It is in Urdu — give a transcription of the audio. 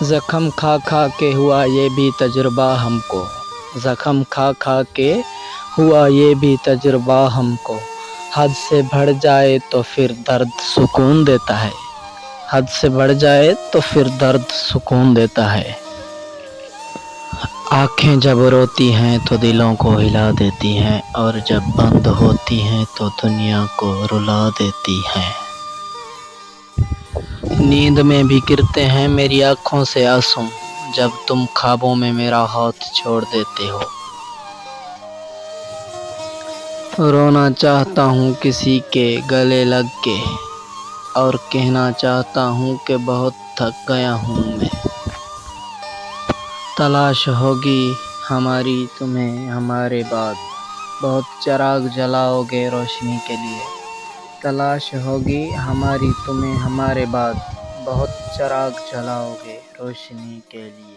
زخم کھا کھا کے ہوا یہ بھی تجربہ ہم کو، زخم کھا کھا کے ہوا یہ بھی تجربہ ہم کو، حد سے بڑھ جائے تو پھر درد سکون دیتا ہے، حد سے بڑھ جائے تو پھر درد سکون دیتا ہے۔ آنکھیں جب روتی ہیں تو دلوں کو ہلا دیتی ہیں، اور جب بند ہوتی ہیں تو دنیا کو رلا دیتی ہیں۔ نیند میں بھی گرتے ہیں میری آنکھوں سے آنسو، جب تم خوابوں میں میرا ہاتھ چھوڑ دیتے ہو۔ رونا چاہتا ہوں کسی کے گلے لگ کے، اور کہنا چاہتا ہوں کہ بہت تھک گیا ہوں میں۔ تلاش ہوگی ہماری تمہیں ہمارے بعد، بہت چراغ جلاؤ گے روشنی کے لیے۔ تلاش ہوگی ہماری تمہیں ہمارے بعد، بہت چراغ جلاؤ گے روشنی کے لیے۔